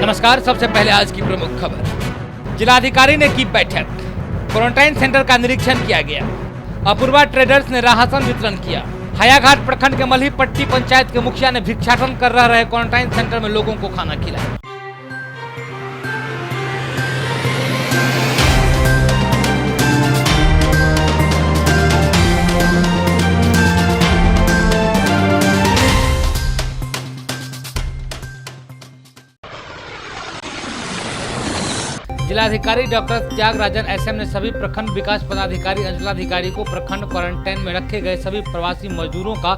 नमस्कार, सबसे पहले आज की प्रमुख खबर। जिलाधिकारी ने की बैठक, क्वारंटाइन सेंटर का निरीक्षण किया गया। अपूर्वा ट्रेडर्स ने राशन वितरण किया। हायाघाट प्रखंड के मल्हीपट्टी पंचायत के मुखिया ने भिक्षाटन कर रहे क्वारंटाइन सेंटर में लोगों को खाना खिलाया। जिलाधिकारी डॉक्टर त्यागराजन एसएम ने सभी प्रखंड विकास पदाधिकारी, अंचलाधिकारी को प्रखंड क्वारंटाइन में रखे गए सभी प्रवासी मजदूरों का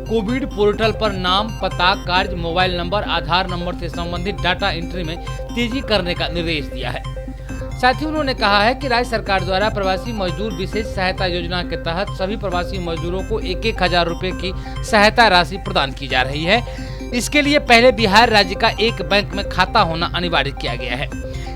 कोविड पोर्टल पर नाम, पता, कार्य, मोबाइल नंबर, आधार नंबर से संबंधित डाटा एंट्री में तेजी करने का निर्देश दिया है। साथ ही उन्होंने कहा है कि राज्य सरकार द्वारा प्रवासी मजदूर विशेष सहायता योजना के तहत सभी प्रवासी मजदूरों को 1,000 रुपए की सहायता राशि प्रदान की जा रही है। इसके लिए पहले बिहार राज्य का एक बैंक में खाता होना अनिवार्य किया गया है,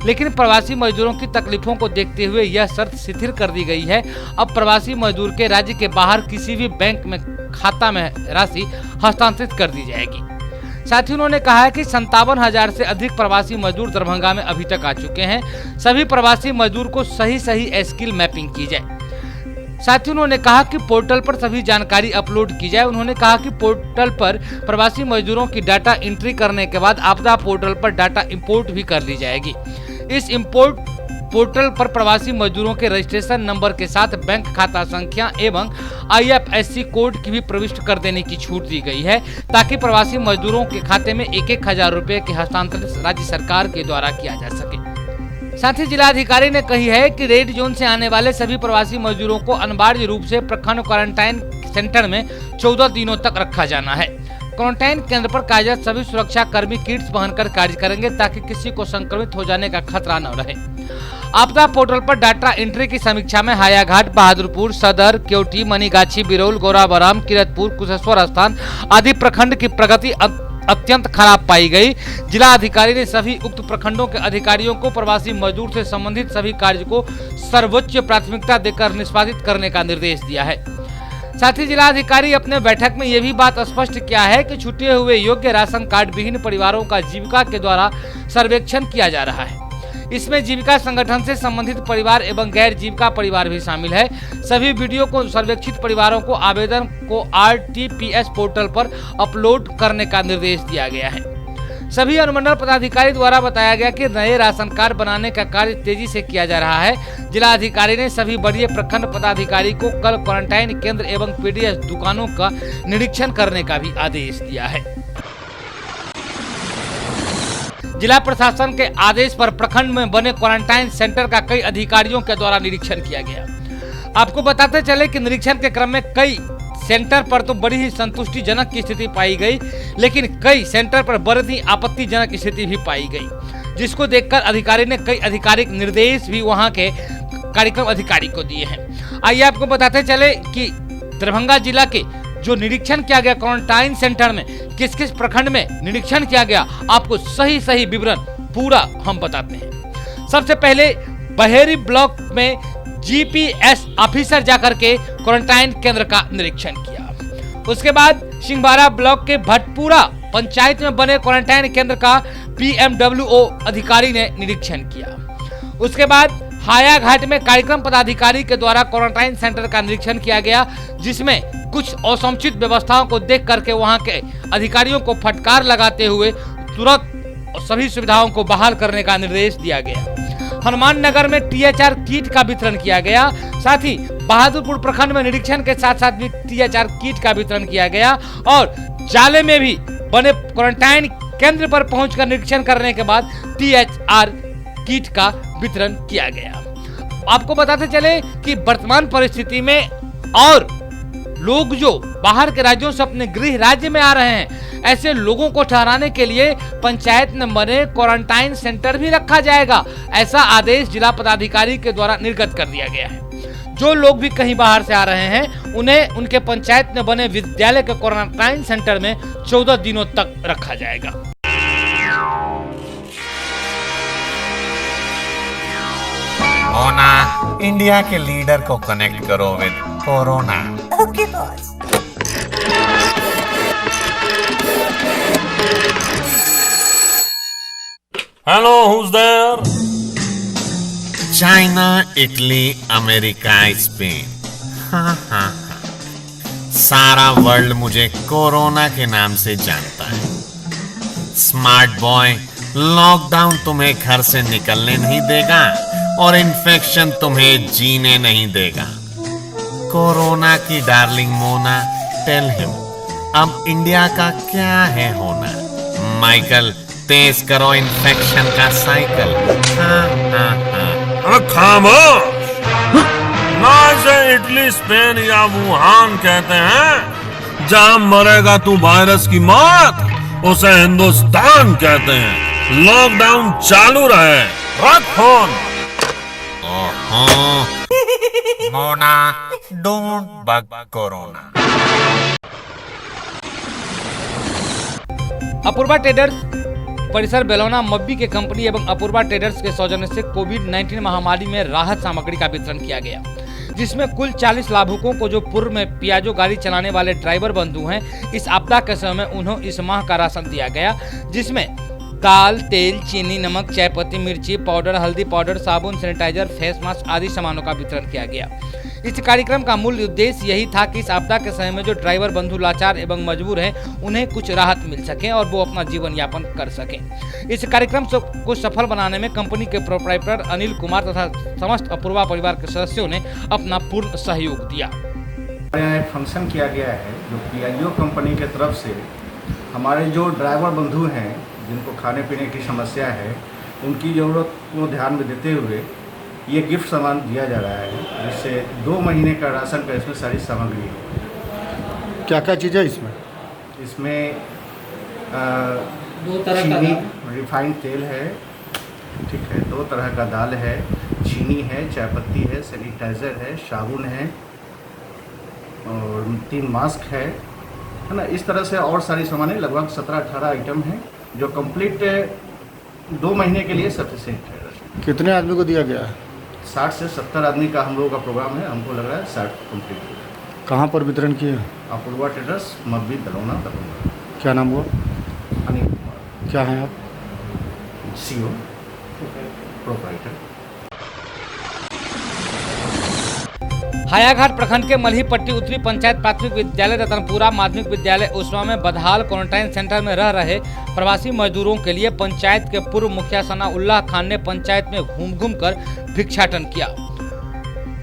लेकिन प्रवासी मजदूरों की तकलीफों को देखते हुए यह शर्त शिथिल कर दी गई है। अब प्रवासी मजदूर के राज्य के बाहर किसी भी बैंक में खाता में राशि हस्तांतरित कर दी जाएगी। साथ ही उन्होंने कहा है कि 57,000 से अधिक प्रवासी मजदूर दरभंगा में अभी तक आ चुके हैं। सभी प्रवासी मजदूर को सही स्किल मैपिंग की जाए। साथ ही उन्होंने कहा कि पोर्टल पर सभी जानकारी अपलोड की जाए। उन्होंने कहा कि पोर्टल पर प्रवासी मजदूरों की डाटा एंट्री करने के बाद आपदा पोर्टल पर डाटा इंपोर्ट भी कर ली जाएगी। इस इंपोर्ट पोर्टल पर प्रवासी मजदूरों के रजिस्ट्रेशन नंबर के साथ बैंक खाता संख्या एवं IFSC कोड की भी प्रविष्ट कर देने की छूट दी गई है, ताकि प्रवासी मजदूरों के खाते में 1,000 रुपए के हस्तांतरण राज्य सरकार के द्वारा किया जा सके। साथ ही जिलाधिकारी ने कही है कि रेड जोन से आने वाले सभी प्रवासी मजदूरों को अनिवार्य रूप से प्रखंड क्वारंटाइन सेंटर में 14 दिनों तक रखा जाना है। क्वारंटाइन केंद्र पर कार्यरत सभी सुरक्षा कर्मी किट्स पहनकर कार्य करेंगे, ताकि किसी को संक्रमित हो जाने का खतरा न रहे। आपदा पोर्टल पर डाटा एंट्री की समीक्षा में हायाघाट, बहादुरपुर, सदर, केवटी, मनीगाछी, बिरौल, गौराबराम, किरतपुर, कुशेश्वर स्थान आदि प्रखंड की प्रगति अत्यंत खराब पाई गई। जिला अधिकारी ने सभी उक्त प्रखंडों के अधिकारियों को प्रवासी मजदूर से संबंधित सभी कार्य को सर्वोच्च प्राथमिकता देकर निष्पादित करने का निर्देश दिया है। साथ ही जिलाधिकारी अपने बैठक में यह भी बात स्पष्ट किया है कि छूटे हुए योग्य राशन कार्ड विहीन परिवारों का जीविका के द्वारा सर्वेक्षण किया जा रहा है। इसमें जीविका संगठन से संबंधित परिवार एवं गैर जीविका परिवार भी शामिल है। सभी वीडियो को सर्वेक्षित परिवारों को आवेदन को RTPS पोर्टल पर अपलोड करने का निर्देश दिया गया है। सभी अनुमंडल पदाधिकारी द्वारा बताया गया कि नए राशन कार्ड बनाने का कार्य तेजी से किया जा रहा है। जिला अधिकारी ने सभी वरीय प्रखंड पदाधिकारी को कल क्वारंटाइन केंद्र एवं PDS दुकानों का निरीक्षण करने का भी आदेश दिया है। जिला प्रशासन के आदेश पर प्रखंड में बने क्वारंटाइन सेंटर का कई अधिकारियों के द्वारा निरीक्षण किया गया। आपको बताते चले कि निरीक्षण के क्रम में कई सेंटर पर तो बड़ी ही संतुष्टिजनक की स्थिति पाई गई, लेकिन कई सेंटर पर बड़ी ही आपत्तिजनक स्थिति भी पाई गई, जिसको देखकर अधिकारी ने कई आधिकारिक निर्देश भी वहां के कार्यक्रम अधिकारी को दिए हैं। आइए आपको बताते चले कि दरभंगा जिला के जो निरीक्षण किया गया क्वारंटाइन सेंटर में, किस किस प्रखंड में निरीक्षण किया गया, आपको सही विवरण पूरा हम बताते हैं। सबसे पहले बहेरी ब्लॉक में GPS ऑफिसर जाकर के क्वारंटाइन केंद्र का निरीक्षण किया। उसके बाद सिंहवाड़ा ब्लॉक के भटपुरा पंचायत में बने क्वारंटाइन केंद्र का PMWO अधिकारी ने निरीक्षण किया। उसके बाद हायाघाट में कार्यक्रम पदाधिकारी के द्वारा क्वारंटाइन सेंटर का निरीक्षण किया गया, जिसमें कुछ असमुचित व्यवस्थाओं को देख करके वहां के अधिकारियों को फटकार लगाते हुए तुरंत सभी सुविधाओं को बहाल करने का निर्देश दिया गया। हनुमान नगर में THR किट का वितरण किया गया। साथ ही बहादुरपुर प्रखंड में निरीक्षण के साथ भी THR किट का वितरण किया गया और जाले में भी बने क्वारंटाइन केंद्र पर पहुंचकर निरीक्षण करने के बाद THR किट का वितरण किया गया। आपको बताते चले कि वर्तमान परिस्थिति में और लोग जो बाहर के राज्यों से अपने गृह राज्य में आ रहे हैं, ऐसे लोगों को ठहराने के लिए पंचायत में बने क्वारंटाइन सेंटर भी रखा जाएगा। ऐसा आदेश जिला पदाधिकारी के द्वारा निर्गत कर दिया गया है। जो लोग भी कहीं बाहर से आ रहे हैं, उन्हें उनके पंचायत में बने विद्यालय के क्वारंटाइन सेंटर में 14 दिनों तक रखा जाएगा। मोना, इंडिया के लीडर को कनेक्ट करो with corona. Okay boss. Hello, who's there? China, Italy, America, Spain. हाँ हाँ हाँ, सारा वर्ल्ड मुझे कोरोना के नाम से जानता है। स्मार्ट बॉय, लॉकडाउन तुम्हें घर से निकलने नहीं देगा और इन्फेक्शन तुम्हें जीने नहीं देगा। कोरोना की डार्लिंग मोना, टेल हिम अब इंडिया का क्या है होना। माइकल, तेज करो इन्फेक्शन का साइकिल। हाँ हाँ हाँ, खामोश। ना इसे इटली, स्पेन या वुहान कहते हैं। जहां मरेगा तू वायरस की मौत, उसे हिंदुस्तान कहते हैं। लॉकडाउन चालू रहे, रख phone. Mona, don't bug corona. Apoorva traders परिसर बेलौना मब्बी के कंपनी एवं अपूर्वा ट्रेडर्स के सौजन्य से कोविड-19 महामारी में राहत सामग्री का वितरण किया गया, जिसमें कुल 40 लाभुकों को जो पूर्व में पियाजो गाड़ी चलाने वाले ड्राइवर बंधु हैं, इस आपदा के समय में उन्हें इस माह का राशन दिया गया, जिसमें दाल, तेल, चीनी, नमक, चाय पत्ती, मिर्ची पाउडर, हल्दी पाउडर, साबुन, सैनिटाइजर, फेस मास्क आदि सामानों का वितरण किया गया। इस कार्यक्रम का मूल उद्देश्य यही था कि इस आपदा के समय में जो ड्राइवर बंधु लाचार एवं मजबूर हैं, उन्हें कुछ राहत मिल सके और वो अपना जीवन यापन कर सकें। इस कार्यक्रम को सफल बनाने में कंपनी के प्रोप्राइटर अनिल कुमार तथा समस्त अपूर्वा परिवार के सदस्यों ने अपना पूर्ण सहयोग दिया। यहाँ एक फंक्शन किया गया है जो पियाजो कंपनी के तरफ से हमारे जो ड्राइवर बंधु हैं, जिनको खाने पीने की समस्या है, उनकी ज़रूरत को ध्यान में देते हुए ये गिफ्ट सामान दिया जा रहा है, जिससे 2 महीने का राशन का इसमें सारी सामग्री है। क्या क्या चीज़ है इसमें? इसमें 2 तरह चीनी, रिफाइंड तेल है, ठीक है, 2 तरह का दाल है, चीनी है, चाय पत्ती है, सैनिटाइज़र है, साबुन है और 3 मास्क है ना। इस तरह से और सारी सामान है, लगभग 17-18 आइटम हैं जो कंप्लीट 2 महीने के लिए सफिशिएंट है। कितने आदमी को दिया गया है? 60 से 70 आदमी का हम लोगों का प्रोग्राम है, हमको लग रहा है 60 कंप्लीट होगा। कहाँ पर वितरण किए? अपूर्वा ट्रेडर्स, मब्बी, बेलौना, दरभंगा। क्या नाम हुआ? अनिल कुमार, क्या है आप? CEO, proprietor. हायाघाट प्रखंड के मल्हीपट्टी उत्तरी पंचायत प्राथमिक विद्यालय, रतनपुरा माध्यमिक विद्यालय उस्मा में बदहाल क्वारंटाइन सेंटर में रह रहे प्रवासी मजदूरों के लिए पंचायत के पूर्व मुखिया सनाउल्लाह खान ने पंचायत में घूम कर भिक्षाटन किया।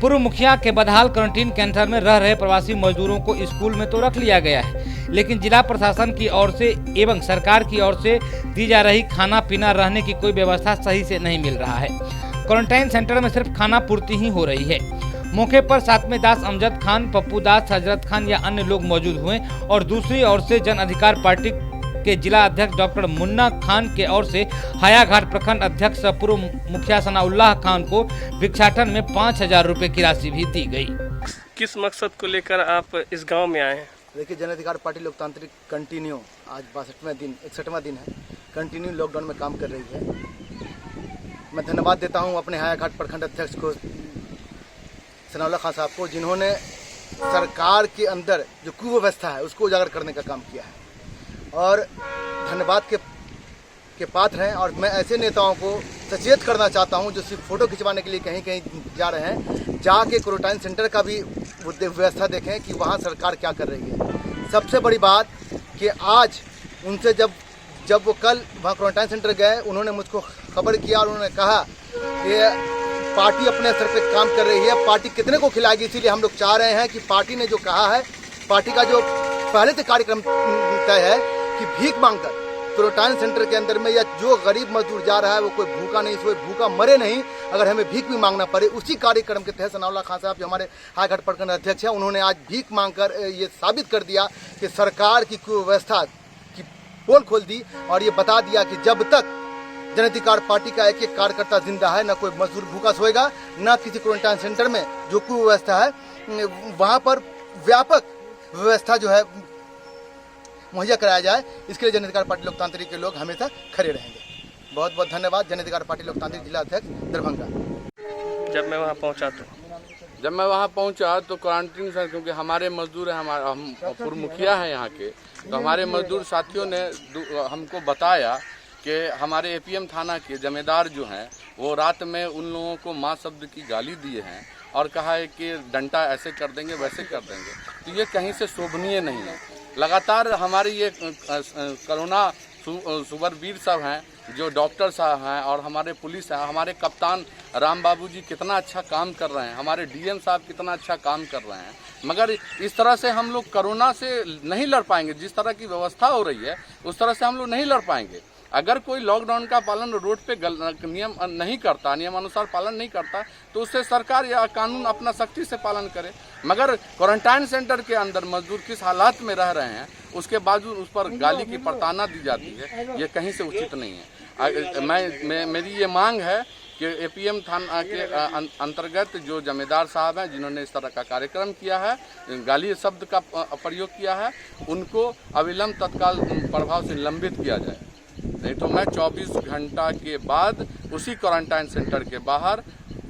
पूर्व मुखिया के बदहाल क्वारंटीन सेंटर में रह रहे प्रवासी मजदूरों को स्कूल में तो रख लिया गया है, लेकिन जिला प्रशासन की ओर से एवं सरकार की ओर से दी जा रही खाना पीना रहने की कोई व्यवस्था सही से नहीं मिल रहा है। क्वारंटाइन सेंटर में सिर्फ खाना पूर्ति ही हो रही है। मौके पर सातवें दास अमजद खान, पप्पू दास, हजरत खान या अन्य लोग मौजूद हुए और दूसरी ओर से जन अधिकार पार्टी के जिला अध्यक्ष डॉक्टर मुन्ना खान के ओर से हायाघाट प्रखंड अध्यक्ष पूर्व मुखिया सनाउल्लाह खान को भिक्षाटन में 5000 रुपए की राशि भी दी गई। किस मकसद को लेकर आप इस गांव में आए हैं? देखिए, जन अधिकार पार्टी लोकतांत्रिक कंटिन्यू आज 61वां दिन है, कंटिन्यू लॉकडाउन में काम कर रही है। मैं धन्यवाद देता हूं अपने हायाघाट प्रखंड अध्यक्ष को, सनाउल्लाह खान साहब को, जिन्होंने सरकार के अंदर जो कुव्यवस्था है उसको उजागर करने का काम किया है और धन्यवाद के पात्र हैं। और मैं ऐसे नेताओं को सचेत करना चाहता हूं जो सिर्फ फोटो खिंचवाने के लिए कहीं कहीं जा रहे हैं, जाके क्वारंटाइन सेंटर का भी व्यवस्था देखें कि वहां सरकार क्या कर रही है। सबसे बड़ी बात कि आज उनसे जब वो कल वहाँ क्वारंटाइन सेंटर गए, उन्होंने मुझको खबर किया और उन्होंने कहा कि पार्टी अपने स्तर पे काम कर रही है, पार्टी कितने को खिलाएगी, इसीलिए हम लोग चाह रहे हैं कि पार्टी ने जो कहा है, पार्टी का जो पहले से कार्यक्रम तय है कि भीख मांगकर क्वारंटाइन सेंटर के अंदर में या जो गरीब मजदूर जा रहा है वो कोई भूखा नहीं, कोई भूखा मरे नहीं, अगर हमें भीख भी मांगना पड़े, उसी कार्यक्रम के तहत सनाउल्लाह खान साहब जो हमारे हायाघाट प्रखंड अध्यक्ष हैं, उन्होंने आज भीख मांगकर ये साबित कर दिया कि सरकार की कुव्यवस्था की पोल खोल दी और ये बता दिया कि जब तक जन अधिकार पार्टी का एक एक कार्यकर्ता जिंदा है, न कोई मजदूर भूखा सोएगा, न किसी क्वारंटाइन सेंटर में जो कुव्यवस्था है वहाँ पर व्यापक व्यवस्था जो है मुहैया कराया जाए। इसके लिए जन अधिकार पार्टी लोकतांत्रिक के लोग हमेशा खड़े रहेंगे। बहुत बहुत धन्यवाद। जन अधिकार पार्टी लोकतांत्रिक जिला अध्यक्ष दरभंगा। जब मैं वहाँ पहुँचा तो क्वारंटीन सर, क्योंकि हमारे मजदूर हैं, हम पूर्व मुखिया हैं यहाँ के, तो हमारे मजदूर साथियों ने हमको बताया कि हमारे एपीएम थाना के जमींदार जो हैं वो रात में उन लोगों को माँ शब्द की गाली दिए हैं और कहा है कि डंडा ऐसे कर देंगे वैसे कर देंगे। तो ये कहीं से शोभनीय नहीं है। लगातार हमारी ये कोरोना सुपरवीर सब हैं, जो डॉक्टर साहब हैं और हमारे पुलिस हैं, हमारे कप्तान राम बाबू जी कितना अच्छा काम कर रहे हैं, हमारे डीएम साहब कितना अच्छा काम कर रहे हैं, मगर इस तरह से हम लोग कोरोना से नहीं लड़ पाएंगे। जिस तरह की व्यवस्था हो रही है उस तरह से हम लोग नहीं लड़ पाएंगे। अगर कोई लॉकडाउन का पालन रोड पे नियम नहीं करता, नियमानुसार पालन नहीं करता, तो उससे सरकार या कानून अपना सख्ती से पालन करे। मगर क्वारंटाइन सेंटर के अंदर मजदूर किस हालात में रह रहे हैं उसके बावजूद उस पर गाली की प्रताड़ना दी जाती है, ये कहीं से उचित नहीं है। मेरी ये मांग है कि एपीएम थाना के अंतर्गत जो जमींदार साहब हैं जिन्होंने इस तरह का कार्यक्रम किया है, गाली शब्द का प्रयोग किया है, उनको अविलंब तत्काल प्रभाव से निलंबित किया जाए। नहीं तो मैं 24 घंटा के बाद उसी क्वारंटाइन सेंटर के बाहर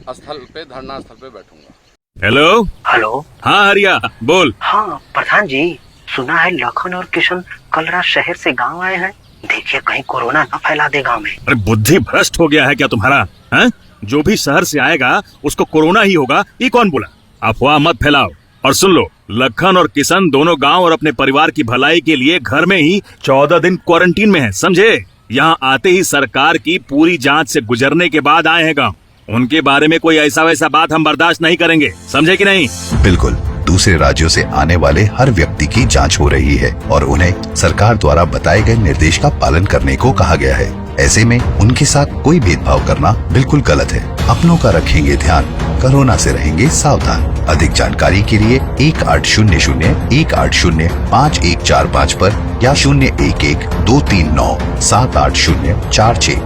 धरना स्थल पे बैठूंगा। Hello hello. हाँ हरिया बोल। हाँ प्रधान जी, सुना है लखन और किशन कल रात शहर से गांव आए हैं। देखिए कहीं कोरोना न फैला दे गांव में। अरे बुद्धि भ्रष्ट हो गया है क्या तुम्हारा? हैं? जो भी शहर से आएगा उसको कोरोना ही होगा, ये कौन बोला? अफवाह मत फैलाओ। और सुन लो, लखन और किशन दोनों गांव और अपने परिवार की भलाई के लिए घर में ही 14 दिन क्वारंटीन में हैं, समझे? यहाँ आते ही सरकार की पूरी जांच से गुजरने के बाद आए हैं गांव। उनके बारे में कोई ऐसा वैसा बात हम बर्दाश्त नहीं करेंगे, समझे कि नहीं? बिल्कुल, दूसरे राज्यों से आने वाले हर व्यक्ति की जांच हो रही है और उन्हें सरकार द्वारा बताए गए निर्देश का पालन करने को कहा गया है। ऐसे में उनके साथ कोई भेदभाव करना बिल्कुल गलत है। अपनों का रखेंगे ध्यान, कोरोना से रहेंगे सावधान। अधिक जानकारी के लिए 1800-180-5145 पर या 011-239-78046।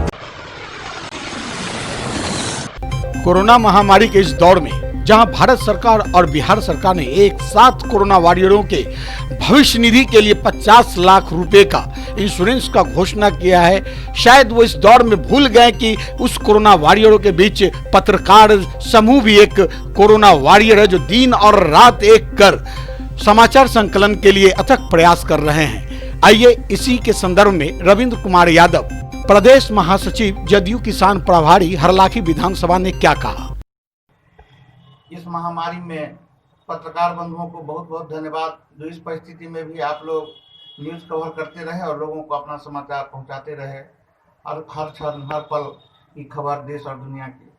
कोरोना महामारी के इस दौर में जहां भारत सरकार और बिहार सरकार ने एक साथ कोरोना वॉरियरों के भविष्य निधि के लिए 50 लाख रुपए का इंश्योरेंस का घोषणा किया है, शायद वो इस दौर में भूल गए कि उस कोरोना वॉरियरों के बीच पत्रकार समूह भी एक कोरोना वॉरियर है, जो दिन और रात एक कर समाचार संकलन के लिए अथक प्रयास कर रहे हैं। आइए इसी के संदर्भ में रविंद्र कुमार यादव, प्रदेश महासचिव जदयू किसान प्रभारी, हरलाखी विधानसभा ने क्या कहा। इस महामारी में पत्रकार बंधुओं को बहुत बहुत धन्यवाद, जो इस परिस्थिति में भी आप लोग न्यूज़ कवर करते रहे और लोगों को अपना समाचार पहुंचाते रहे और हर क्षण हर पल की खबर देश और दुनिया की।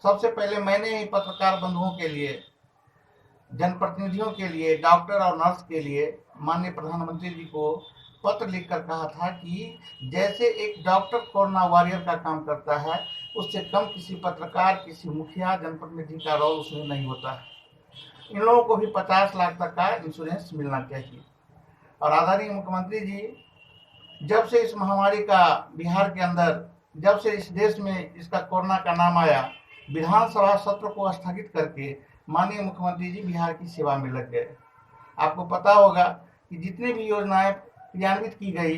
सबसे पहले मैंने ही पत्रकार बंधुओं के लिए, जनप्रतिनिधियों के लिए, डॉक्टर और नर्स के लिए माननीय प्रधानमंत्री जी को पत्र लिखकर कहा था कि जैसे एक डॉक्टर कोरोना वॉरियर का काम करता है, उससे कम किसी पत्रकार, किसी मुखिया, जनप्रतिनिधि का रोल उसमें नहीं होता है। इन लोगों को भी 50 लाख तक का इंश्योरेंस मिलना चाहिए। और आदरणीय मुख्यमंत्री जी, जब से इस महामारी का बिहार के अंदर, जब से इस देश में इसका कोरोना का नाम आया, विधानसभा सत्र को स्थगित करके माननीय मुख्यमंत्री जी बिहार की सेवा में लग गए। आपको पता होगा कि जितनी भी योजनाएं क्रियान्वित की गई,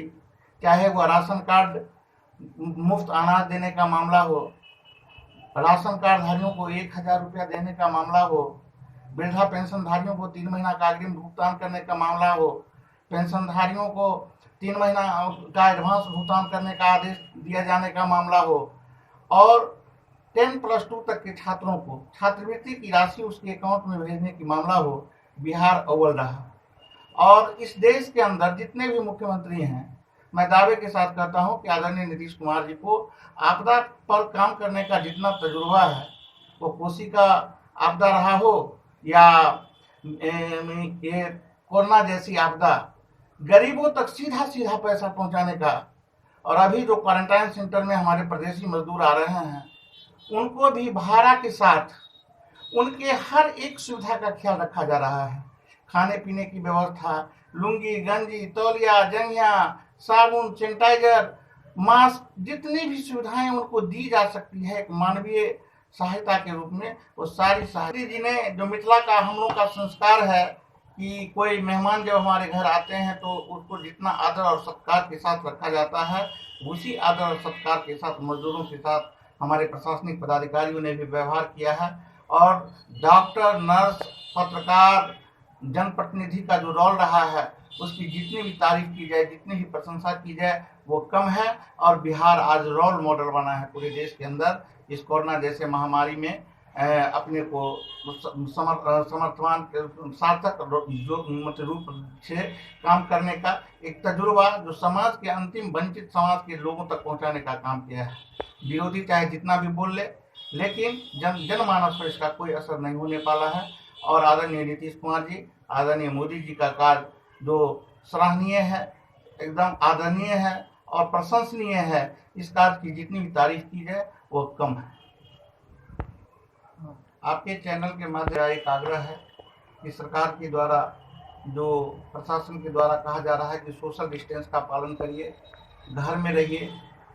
चाहे वो राशन कार्ड मुफ्त अनाज देने का मामला हो, राशन कार्ड धारियों को 1000 रुपया देने का मामला हो, वृद्धा पेंशन धारियों को 3 महीना का अग्रिम भुगतान करने का मामला हो, पेंशन धारियों को 3 महीना का एडवांस भुगतान करने का आदेश दिया जाने का मामला हो, और 10+2 तक के छात्रों को छात्रवृत्ति की राशि उसके अकाउंट में भेजने की मामला हो, बिहार अव्वल रहा। और इस देश के अंदर जितने भी मुख्यमंत्री हैं, मैं दावे के साथ कहता हूं कि आदरणीय नीतीश कुमार जी को आपदा पर काम करने का जितना तजुर्बा है, वो कोसी का आपदा रहा हो या ये कोरोना जैसी आपदा, गरीबों तक सीधा सीधा पैसा पहुंचाने का। और अभी जो क्वारंटाइन सेंटर में हमारे प्रदेशी मजदूर आ रहे हैं, उनको भी भाड़ा के साथ उनके हर एक सुविधा का ख्याल रखा जा रहा है। खाने पीने की व्यवस्था, लुंगी, गंजी, तौलिया, जंगिया, साबुन, सैनिटाइजर, मास्क, जितनी भी सुविधाएं उनको दी जा सकती है एक मानवीय सहायता के रूप में, वो सारी सहायता। जी ने जो मिथिला का हम लोग का संस्कार है कि कोई मेहमान जब हमारे घर आते हैं तो उसको जितना आदर और सत्कार के साथ रखा जाता है, उसी आदर और सत्कार के साथ मजदूरों के साथ हमारे प्रशासनिक पदाधिकारियों ने भी व्यवहार किया है। और डॉक्टर, नर्स, पत्रकार, जनप्रतिनिधि का जो रोल रहा है, उसकी जितनी भी तारीफ की जाए, जितनी भी प्रशंसा की जाए वो कम है। और बिहार आज रोल मॉडल बना है पूरे देश के अंदर इस कोरोना जैसे महामारी में अपने को समर्थवान सार्थक जो रूप से काम करने का एक तजुर्बा जो समाज के अंतिम वंचित समाज के लोगों तक पहुंचाने का काम किया है। विरोधी चाहे जितना भी बोल ले, लेकिन जनमानस पर इसका कोई असर नहीं होने पाला है। और आदरणीय नीतीश कुमार जी, आदरणीय मोदी जी का कार्य जो सराहनीय है, एकदम आदरणीय है और प्रशंसनीय है। इस कार्य की जितनी भी तारीफ की जाए वो कम है। आपके चैनल के माध्यम से एक आग्रह है कि सरकार के द्वारा जो प्रशासन के द्वारा कहा जा रहा है कि सोशल डिस्टेंस का पालन करिए, घर में रहिए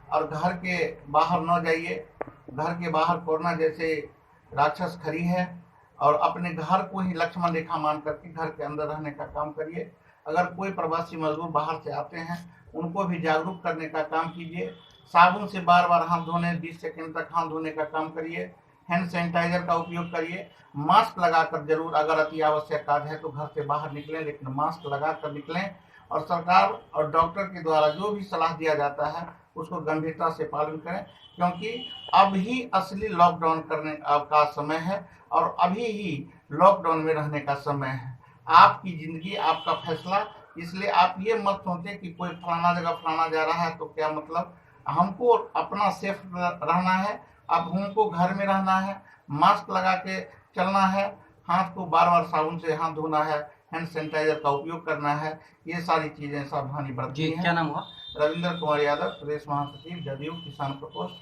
और घर के बाहर न जाइए। घर के बाहर कोरोना जैसे राक्षस खड़ी है और अपने घर को ही लक्ष्मण रेखा मान करके घर के अंदर रहने का काम करिए। अगर कोई प्रवासी मजदूर बाहर से आते हैं उनको भी जागरूक करने का काम कीजिए। साबुन से बार बार हाथ धोने, 20 सेकंड तक हाथ धोने का काम करिए। हैंड सैनिटाइजर का उपयोग करिए। मास्क लगाकर जरूर, अगर अति आवश्यक कार्य है तो घर से बाहर निकलें, लेकिन मास्क लगाकर निकलें। और सरकार और डॉक्टर के द्वारा जो भी सलाह दिया जाता है उसको गंभीरता से पालन करें, क्योंकि अब ही असली लॉकडाउन करने का समय है और अभी ही लॉकडाउन में रहने का समय है। आपकी ज़िंदगी, आपका फैसला, इसलिए आप ये मत सोचें कि कोई फलाना जगह फलाना जा रहा है तो क्या मतलब। हमको अपना सेफ रहना है, अब हमको घर में रहना है, मास्क लगा के चलना है, हाथ को बार बार साबुन से हाथ धोना है, हैंड सैनिटाइजर का उपयोग करना है। ये सारी चीज़ें सावधानी बरतनी है। क्या नाम हुआ? रविंद्र कुमार यादव, प्रदेश महासचिव जदयू किसान प्रकोष्ठ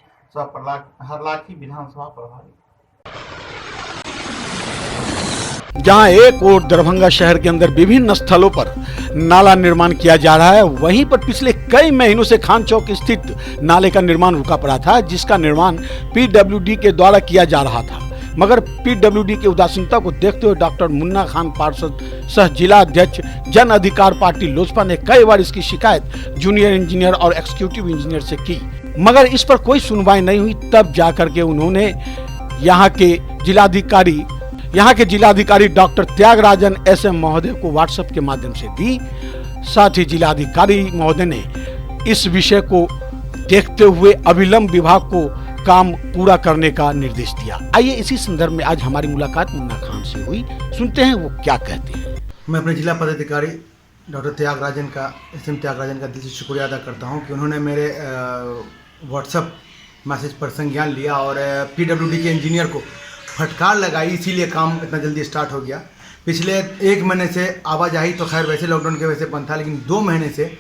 हरलाखी विधानसभा प्रभारी। जहां एक ओर दरभंगा शहर के अंदर विभिन्न स्थलों पर नाला निर्माण किया जा रहा है, वहीं पर पिछले कई महीनों से खान चौक स्थित नाले का निर्माण रुका पड़ा था, जिसका निर्माण पीडब्ल्यूडी के द्वारा किया जा रहा था। मगर पीडब्ल्यूडी की उदासीनता को देखते हुए डॉक्टर मुन्ना खान पार्षद सह जिला अध्यक्ष जन अधिकार पार्टी लोजपा ने कई बार इसकी शिकायत जूनियर इंजीनियर और एक्जीक्यूटिव इंजीनियर से की, मगर इस पर कोई सुनवाई नहीं हुई। तब जाकर के उन्होंने यहाँ के जिलाधिकारी डॉक्टर त्यागराजन एसएम महोदय को व्हाट्सएप के माध्यम से दी। साथ ही जिलाधिकारी महोदय ने इस विषय को देखते हुए अविलंब विभाग को काम पूरा करने का निर्देश दिया। आइए इसी संदर्भ में आज हमारी मुलाकात मुन्ना खान से हुई, सुनते हैं वो क्या कहते हैं। मैं अपने जिला पदाधिकारी डॉक्टर त्यागराजन का दिल से शुक्रिया अदा करता हूं कि उन्होंने मेरे व्हाट्सएप मैसेज पर संज्ञान लिया और पीडब्ल्यूडी के इंजीनियर को फटकार लगाई, इसीलिए काम इतना जल्दी स्टार्ट हो गया। पिछले 1 महीने से आवाजाही तो खैर वैसे लॉकडाउन के वजह से बंद था, लेकिन 2 महीने से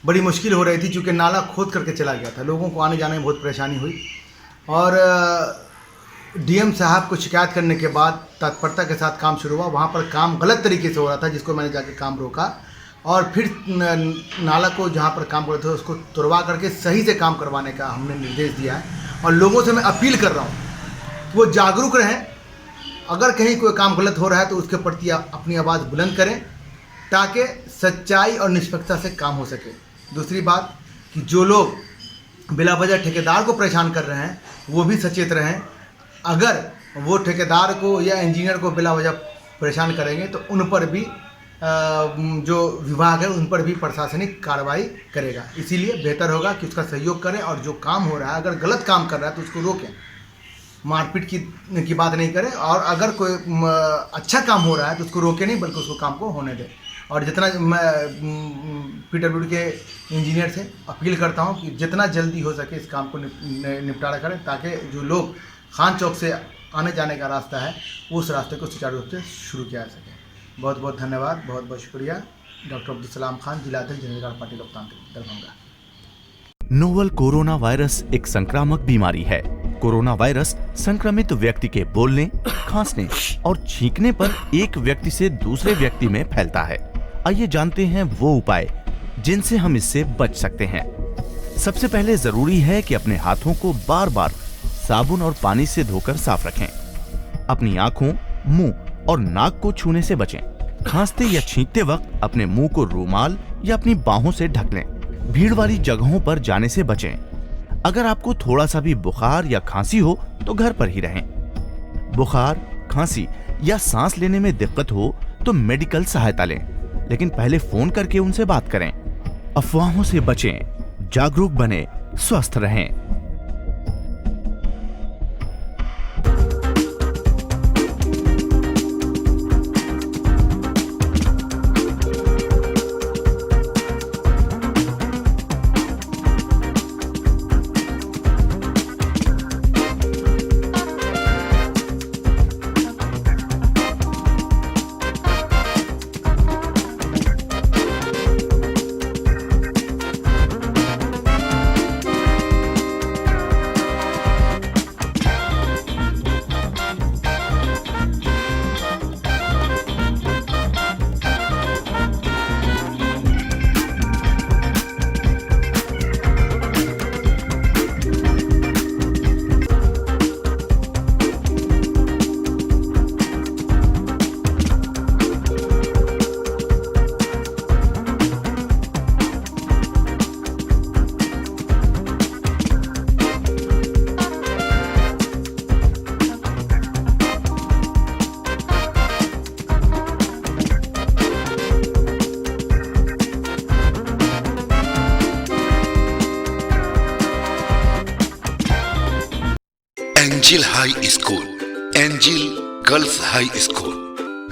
बड़ी मुश्किल हो रही थी, क्योंकि नाला खोद करके चला गया था। लोगों को आने जाने में बहुत परेशानी हुई और डीएम साहब को शिकायत करने के बाद तत्परता के साथ काम शुरू हुआ। वहाँ पर काम गलत तरीके से हो रहा था, जिसको मैंने जाके काम रोका और फिर नाला को जहाँ पर काम कर रहे थे उसको तुड़वा करके सही से काम करवाने का हमने निर्देश दिया है। और लोगों से मैं अपील कर रहा हूँ वो जागरूक रहें। अगर कहीं कोई काम गलत हो रहा है तो उसके प्रति अपनी आवाज़ बुलंद करें, ताकि सच्चाई और निष्पक्षता से काम हो सके। दूसरी बात कि जो लोग बिला वजह ठेकेदार को परेशान कर रहे हैं वो भी सचेत रहें। अगर वो ठेकेदार को या इंजीनियर को बिला वजह परेशान करेंगे तो उन पर भी जो विभाग है उन पर भी प्रशासनिक कार्रवाई करेगा। इसीलिए बेहतर होगा कि उसका सहयोग करें और जो काम हो रहा है, अगर गलत काम कर रहा है तो उसको रोकें, मारपीट की बात नहीं करें। और अगर कोई अच्छा काम हो रहा है तो उसको रोके नहीं, बल्कि उसको काम को होने दें। और जितना मैं पीडब्ल्यूडी के इंजीनियर से अपील करता हूं कि जितना जल्दी हो सके इस काम को निपटारा करें, ताकि जो लोग खान चौक से आने जाने का रास्ता है उस रास्ते को सुचारू रूप से शुरू किया जा सके। बहुत बहुत धन्यवाद, बहुत बहुत शुक्रिया। डॉक्टर अब्दुल सलाम खान, जिला अध्यक्ष जन अधिकार पार्टी लोकतांत्रिक दरभंगा। नोवल कोरोना वायरस एक संक्रामक बीमारी है। कोरोना वायरस संक्रमित व्यक्ति के बोलने, खांसने और छींकने पर एक व्यक्ति से दूसरे व्यक्ति में फैलता है। आइए जानते हैं वो उपाय जिनसे हम इससे बच सकते हैं। सबसे पहले जरूरी है कि अपने हाथों को बार बार साबुन और पानी से धोकर साफ रखें। अपनी आंखों, मुंह और नाक को छूने से बचें। खांसते या छींकते वक्त अपने मुंह को रुमाल या अपनी बाहों से ढक लें। भीड़ वाली जगहों पर जाने से बचें। अगर आपको थोड़ा सा भी बुखार या खांसी हो तो घर पर ही रहें। बुखार, खांसी या सांस लेने में दिक्कत हो तो मेडिकल सहायता लें, लेकिन पहले फोन करके उनसे बात करें। अफवाहों से बचें, जागरूक बने, स्वस्थ रहें। Angel High School, Angel Girls High School,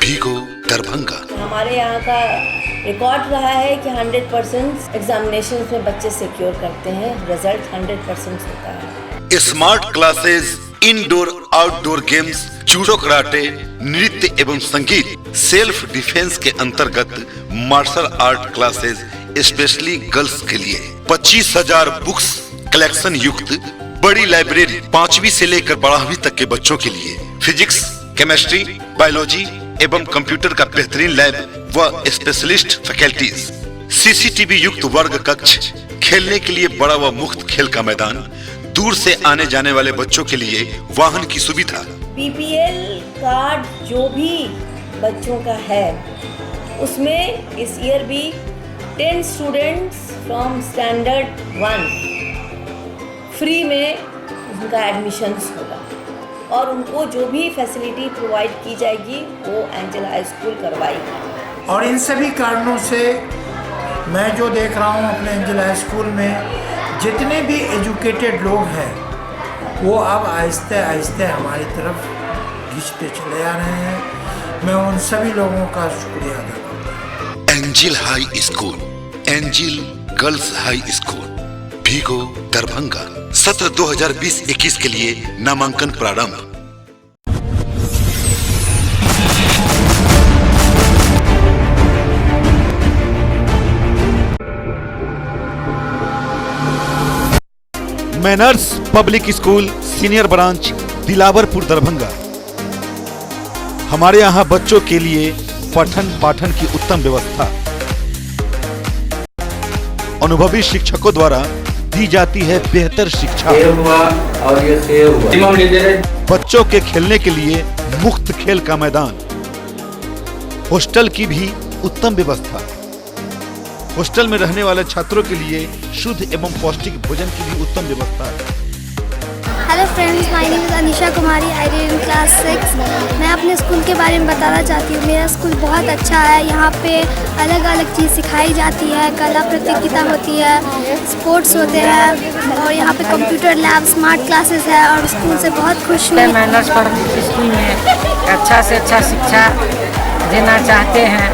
Bhigo Darbhanga. हमारे यहाँ का रिकॉर्ड रहा है कि 100% एग्जामिनेशन में बच्चे सिक्योर करते हैं, रिजल्ट 100% होता है। Smart classes, indoor outdoor games, judo karate, नृत्य एवं संगीत, सेल्फ डिफेंस के अंतर्गत martial art classes specially girls के लिए 25,000 बुक्स कलेक्शन युक्त बड़ी लाइब्रेरी, 5वीं से लेकर 12वीं तक के बच्चों के लिए फिजिक्स, केमिस्ट्री, बायोलॉजी एवं कंप्यूटर का बेहतरीन लैब व स्पेशलिस्ट फैकल्टीज, सीसीटीवी युक्त वर्ग कक्ष, खेलने के लिए बड़ा व मुफ्त खेल का मैदान, दूर से आने जाने वाले बच्चों के लिए वाहन की सुविधा। बीपीएल कार्ड जो भी बच्चों का है उसमें इस ईयर भी 10 स्टूडेंट्स फ्रॉम स्टैंडर्ड 1 फ्री में उनका एडमिशन्स होगा और उनको जो भी फैसिलिटी प्रोवाइड की जाएगी वो एंजल हाई स्कूल करवाएगी। और इन सभी कारणों से मैं जो देख रहा हूँ अपने एंजल हाई स्कूल में जितने भी एजुकेटेड लोग हैं वो अब आहिस्ते आहिस्ते हमारी तरफ खिंचते चले आ रहे हैं। मैं उन सभी लोगों का शुक्रिया अदा करता हूँ। Angel High School, Angel Girls High School, Bhigo Darbhanga. सत्र 2020-21 के लिए नामांकन प्रारंभ। Manners Public School Senior Branch Dilawarpur Darbhanga. हमारे यहाँ बच्चों के लिए पठन पाठन की उत्तम व्यवस्था, अनुभवी शिक्षकों द्वारा दी जाती है बेहतर शिक्षा, और ये बच्चों के खेलने के लिए मुफ्त खेल का मैदान, हॉस्टल की भी उत्तम व्यवस्था, हॉस्टल में रहने वाले छात्रों के लिए शुद्ध एवं पौष्टिक भोजन की भी उत्तम व्यवस्था है। Hello friends, my name is Anisha Kumari, I read in class 6। मैं अपने स्कूल के बारे में बताना चाहती हूँ। मेरा स्कूल बहुत अच्छा है। यहाँ पे अलग अलग चीज़ सिखाई जाती है, कला प्रतियोगिता होती है, स्पोर्ट्स होते हैं और यहाँ पे कंप्यूटर लैब, स्मार्ट क्लासेस है और स्कूल से बहुत खुश हूँ। मैनर्स पब्लिक स्कूल में अच्छा से अच्छा शिक्षा देना चाहते हैं।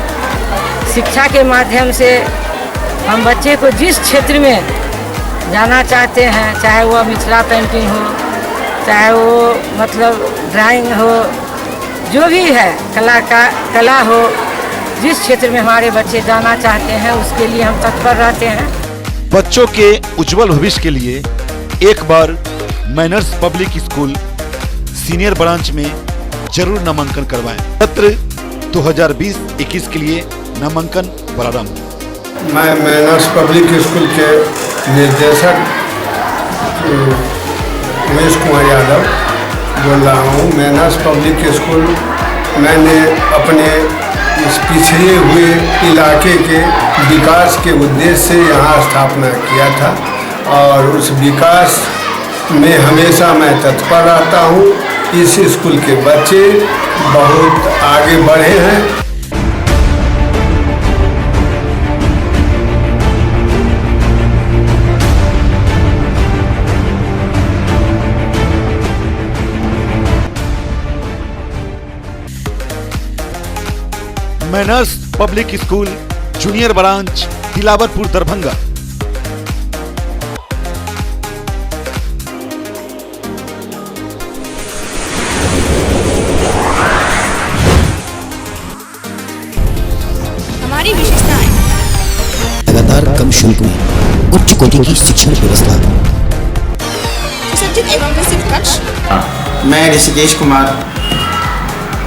शिक्षा के माध्यम से हम बच्चे को जिस क्षेत्र में जाना चाहते हैं, चाहे वो मिथिला पेंटिंग हो, चाहे वो मतलब ड्राइंग हो, जो भी है कला हो, जिस क्षेत्र में हमारे बच्चे जाना चाहते हैं उसके लिए हम तत्पर रहते हैं। बच्चों के उज्जवल भविष्य के लिए एक बार Manners Public School Senior Branch में जरूर नामांकन करवाएं। सत्र 2020-21 के लिए नामांकन प्रारंभ। मैं मैनर्स पब्लिक स्कूल के निर्देशक उमेश कुमार यादव बोल रहा हूँ। मैनर्स पब्लिक स्कूल मैंने अपने इस पिछड़े हुए इलाके के विकास के उद्देश्य से यहाँ स्थापना किया था और उस विकास में हमेशा मैं तत्पर रहता हूँ। इस स्कूल के बच्चे बहुत आगे बढ़े हैं। Manners Public school, junior branch, Dilawarpur, Darbhanga. हमारी विशेषताएं लगातार कम शुल्क में उच्च कोटि की शिक्षण व्यवस्था। सुसज्जित एवं विकसित कक्ष। मैं ऋषिकेश कुमार,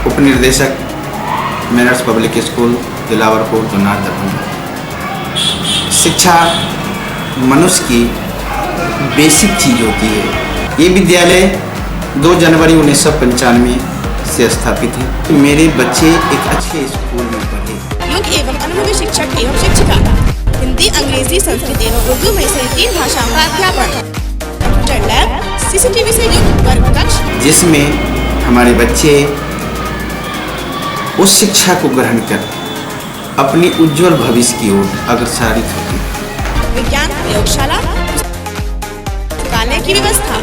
उप निर्देशक manners Public school, Dilawarpur, Junnar, Darbhanga. शिक्षा मनुष्य की बेसिक चीज होती है। ये विद्यालय 2 जनवरी 1995 से स्थापित है। मेरे बच्चे एक अच्छे स्कूल में पढ़े। योग्य एवं अनुभवी शिक्षक एवं शिक्षिका, हिंदी, अंग्रेजी, संस्कृत एवं उर्दू में से 3 भाषाओं का अध्यापन। कंप्यूटर लैब, CCTV से युक्त वर्ग कक्ष, जिसमें हमारे बच्चे उस शिक्षा को ग्रहण कर अपनी उज्जवल भविष्य की ओर अग्रसरित होते हैं। विज्ञान प्रयोगशाला, पुस्तकालय की व्यवस्था।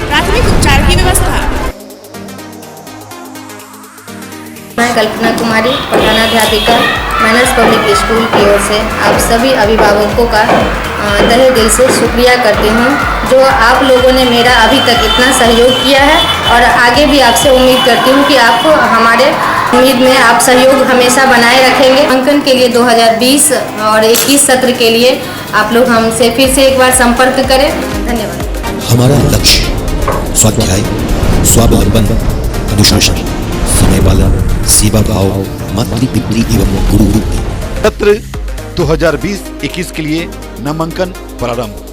प्राथमिक उपचार की व्यवस्था। मैं Kalpana Kumari, प्रधानाध्यापिका, manners Public school की ओर से आप सभी अभिभावकों का तहे दिल से शुक्रिया करती हूँ, जो आप लोगों ने मेरा अभी तक इतना सहयोग किया है, और आगे भी आपसे उम्मीद करती हूँ कि आपको हमारे उम्मीद में आप सहयोग हमेशा बनाए रखेंगे। अंकन के लिए 2020 और 21 सत्र के लिए आप लोग हमसे फिर से एक बार संपर्क करें। धन्यवाद। हमारा लक्ष्य स्वाध्याय, स्वावलंबन, अनुशासन, समय पालन, सेवा भाव, मातृपितृ एवं गुरु। सत्र 2020-21 के लिए नामांकन प्रारंभ।